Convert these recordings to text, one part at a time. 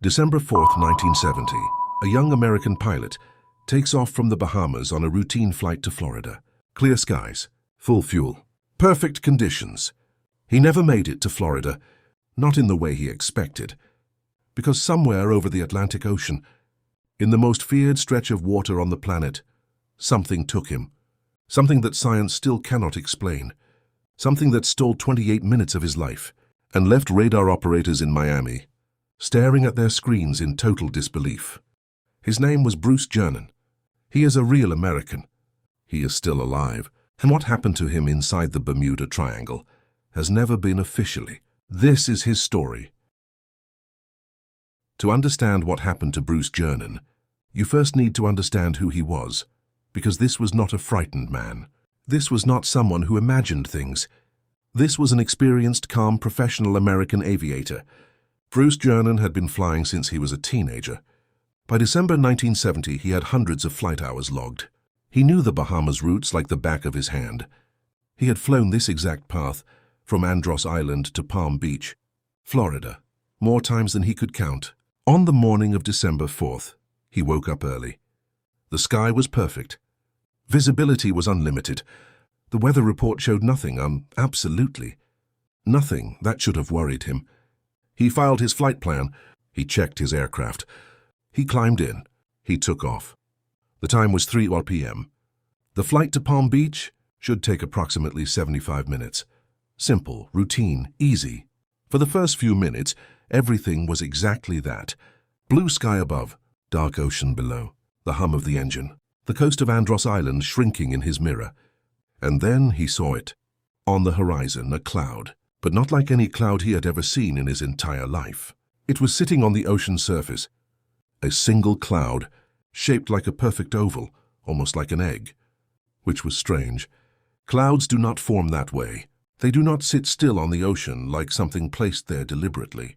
December 4th, 1970, a young American pilot takes off from the Bahamas on a routine flight to Florida. Clear skies, full fuel, perfect conditions. He never made it to Florida, not in the way he expected, because somewhere over the Atlantic Ocean, in the most feared stretch of water on the planet, something took him. Something that science still cannot explain. Something that stole 28 minutes of his life and left radar operators in Miami staring at their screens in total disbelief. His name was Bruce Gernon. He is a real American. He is still alive, and what happened to him inside the Bermuda Triangle has never been officially. This is his story. To understand what happened to Bruce Gernon, you first need to understand who he was, because this was not a frightened man. This was not someone who imagined things. This was an experienced, calm, professional American aviator. Bruce Gernon had been flying since he was a teenager. By December 1970, he had hundreds of flight hours logged. He knew the Bahamas routes like the back of his hand. He had flown this exact path from Andros Island to Palm Beach, Florida, more times than he could count. On the morning of December 4th, he woke up early. The sky was perfect. Visibility was unlimited. The weather report showed nothing, absolutely nothing that should have worried him. He filed his flight plan. He checked his aircraft. He climbed in. He took off. The time was 3 p.m. The flight to Palm Beach should take approximately 75 minutes. Simple, routine, easy. For the first few minutes, everything was exactly that. Blue sky above, dark ocean below, the hum of the engine, the coast of Andros Island shrinking in his mirror. And then he saw it. On the horizon, a cloud, but not like any cloud he had ever seen in his entire life. It was sitting on the ocean surface, a single cloud, shaped like a perfect oval, almost like an egg, which was strange. Clouds do not form that way. They do not sit still on the ocean like something placed there deliberately.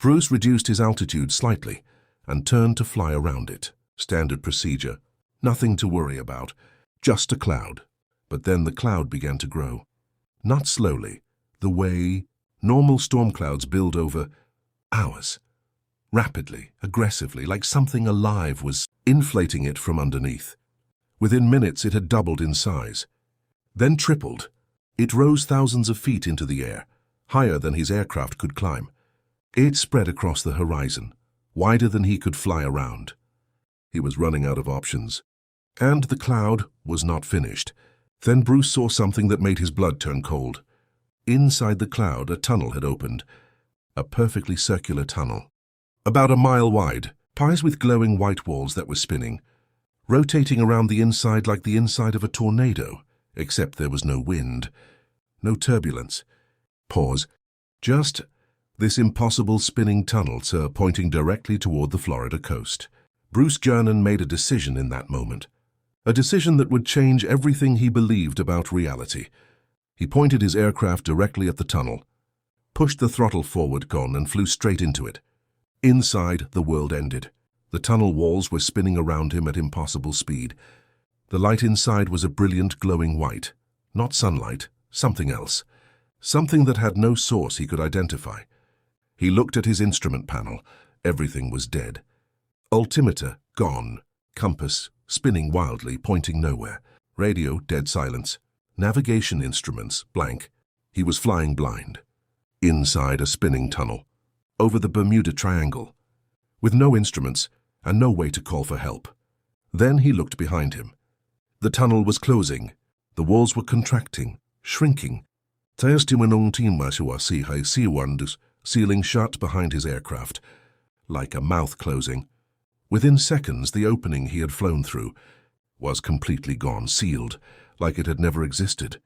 Bruce reduced his altitude slightly and turned to fly around it. Standard procedure. Nothing to worry about. Just a cloud. But then the cloud began to grow. Not slowly, the way normal storm clouds build over hours. Rapidly, aggressively, like something alive was inflating it from underneath. Within minutes it had doubled in size. Then tripled. It rose thousands of feet into the air, higher than his aircraft could climb. It spread across the horizon, wider than he could fly around. He was running out of options. And the cloud was not finished. Then Bruce saw something that made his blood turn cold. Inside the cloud, a tunnel had opened. A perfectly circular tunnel. About a mile wide, pies with glowing white walls that were spinning, rotating around the inside like the inside of a tornado, except there was no wind, no turbulence. Pause. Just this impossible spinning tunnel, sir, pointing directly toward the Florida coast. Bruce Gernon made a decision in that moment. A decision that would change everything he believed about reality. He pointed his aircraft directly at the tunnel, pushed the throttle forward and flew straight into it. Inside, the world ended. The tunnel walls were spinning around him at impossible speed. The light inside was a brilliant glowing white. Not sunlight, something else. Something that had no source he could identify. He looked at his instrument panel. Everything was dead. Altimeter, gone. Compass, spinning wildly, pointing nowhere. Radio, dead silence. Navigation instruments, blank. He was flying blind. Inside a spinning tunnel. Over the Bermuda Triangle. With no instruments and no way to call for help. Then he looked behind him. The tunnel was closing. The walls were contracting, shrinking. Sealing shut behind his aircraft, like a mouth closing. Within seconds, the opening he had flown through was completely gone, sealed, like it had never existed.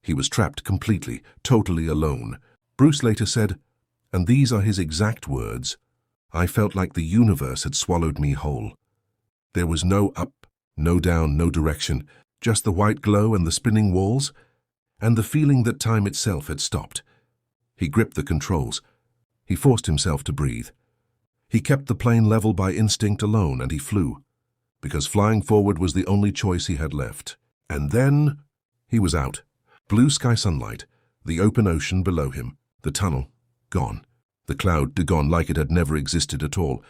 He was trapped completely, totally alone. Bruce later said, and these are his exact words, "I felt like the universe had swallowed me whole. There was no up, no down, no direction, just the white glow and the spinning walls, and the feeling that time itself had stopped." He gripped the controls. He forced himself to breathe. He kept the plane level by instinct alone, and he flew, because flying forward was the only choice he had left. And then he was out. Blue sky sunlight, the open ocean below him, the tunnel, gone. The cloud had gone like it had never existed at all.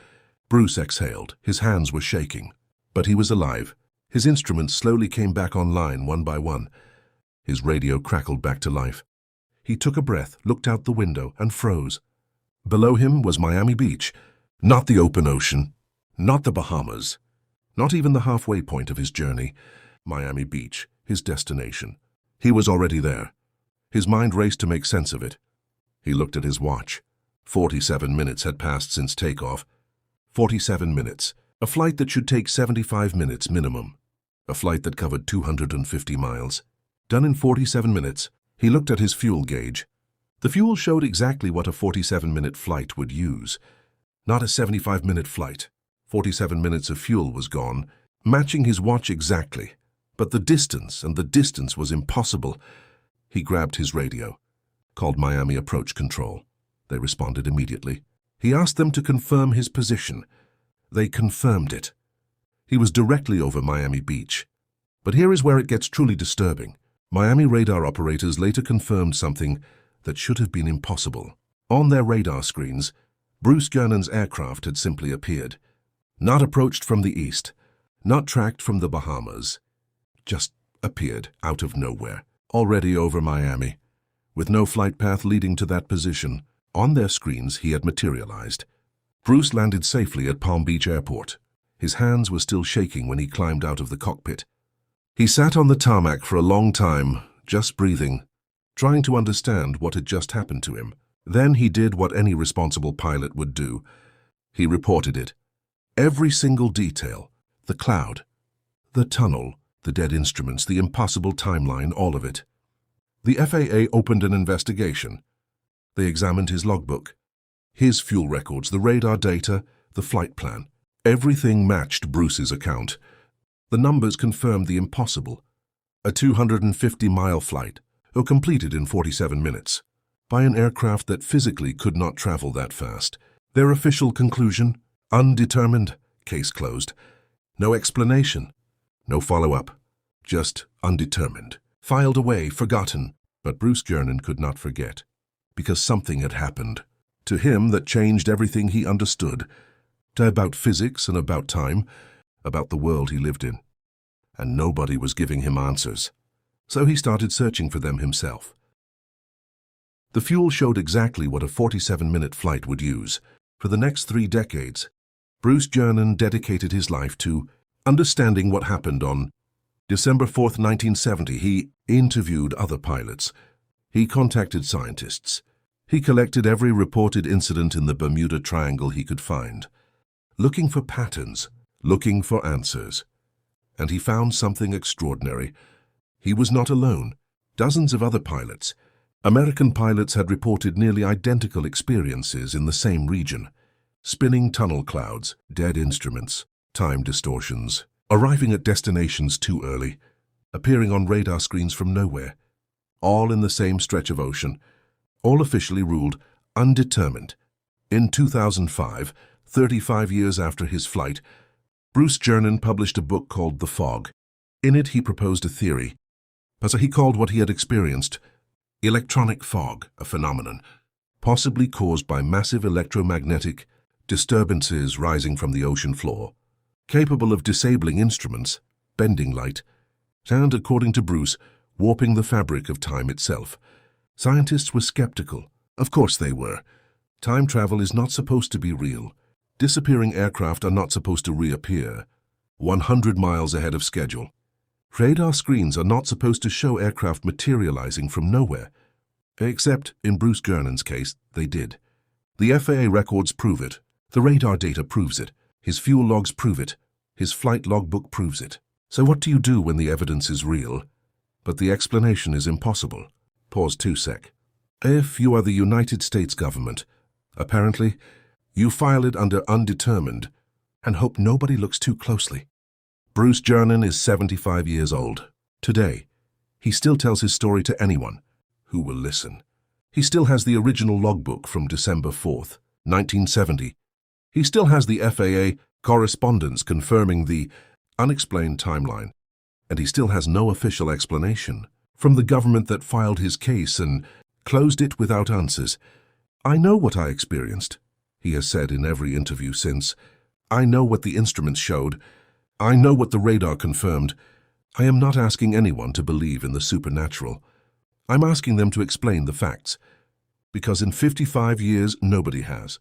Bruce exhaled. His hands were shaking. But he was alive. His instruments slowly came back online one by one. His radio crackled back to life. He took a breath, looked out the window, and froze. Below him was Miami Beach. Not the open ocean. Not the Bahamas. Not even the halfway point of his journey. Miami Beach, his destination. He was already there. His mind raced to make sense of it. He looked at his watch. 47 minutes had passed since takeoff. 47 minutes. A flight that should take 75 minutes minimum. A flight that covered 250 miles. Done in 47 minutes. He looked at his fuel gauge. The fuel showed exactly what a 47-minute flight would use. Not a 75-minute flight. 47 minutes of fuel was gone, matching his watch exactly. But the distance was impossible. He grabbed his radio, called Miami Approach Control. They responded immediately. He asked them to confirm his position. They confirmed it. He was directly over Miami Beach. But here is where it gets truly disturbing. Miami radar operators later confirmed something that should have been impossible. On their radar screens, Bruce Gernon's aircraft had simply appeared. Not approached from the east, not tracked from the Bahamas. Just appeared out of nowhere, already over Miami. With no flight path leading to that position, on their screens he had materialized. Bruce landed safely at Palm Beach Airport. His hands were still shaking when he climbed out of the cockpit. He sat on the tarmac for a long time, just breathing, trying to understand what had just happened to him. Then he did what any responsible pilot would do. He reported it. Every single detail. The cloud, the tunnel, the dead instruments, the impossible timeline, all of it. The FAA opened an investigation. They examined his logbook, his fuel records, the radar data, the flight plan. Everything matched Bruce's account. The numbers confirmed the impossible. A 250-mile flight, completed in 47 minutes, by an aircraft that physically could not travel that fast. Their official conclusion? Undetermined. Case closed. No explanation. No follow-up. Just undetermined. Filed away, forgotten. But Bruce Gernon could not forget, because something had happened to him that changed everything he understood, about physics and about time, about the world he lived in. And nobody was giving him answers. So he started searching for them himself. The fuel showed exactly what a 47-minute flight would use. For the next 3 decades, Bruce Gernon dedicated his life to understanding what happened on December 4th, 1970. He interviewed other pilots. He contacted scientists. He collected every reported incident in the Bermuda Triangle he could find, looking for patterns, looking for answers. And he found something extraordinary. He was not alone. Dozens of other pilots, American pilots, had reported nearly identical experiences in the same region. Spinning tunnel clouds, dead instruments, time distortions, arriving at destinations too early, appearing on radar screens from nowhere, all in the same stretch of ocean, all officially ruled undetermined. In 2005, 35 years after his flight, Bruce Gernon published a book called The Fog. In it he proposed a theory, as he called what he had experienced electronic fog, a phenomenon possibly caused by massive electromagnetic disturbances rising from the ocean floor, capable of disabling instruments, bending light, and, according to Bruce, warping the fabric of time itself. Scientists were skeptical. Of course they were. Time travel is not supposed to be real. Disappearing aircraft are not supposed to reappear 100 miles ahead of schedule. Radar screens are not supposed to show aircraft materializing from nowhere. Except, in Bruce Gernon's case, they did. The FAA records prove it. The radar data proves it. His fuel logs prove it. His flight logbook proves it. So what do you do when the evidence is real, but the explanation is impossible? Pause 2 sec. If you are the United States government, apparently, you file it under undetermined and hope nobody looks too closely. Bruce Gernon is 75 years old. Today, he still tells his story to anyone who will listen. He still has the original logbook from December 4th, 1970. He still has the FAA correspondence confirming the unexplained timeline. And he still has no official explanation from the government that filed his case and closed it without answers. I know what I experienced, he has said in every interview since. I know what the instruments showed. I know what the radar confirmed. I am not asking anyone to believe in the supernatural. I'm asking them to explain the facts. Because in 55 years, nobody has.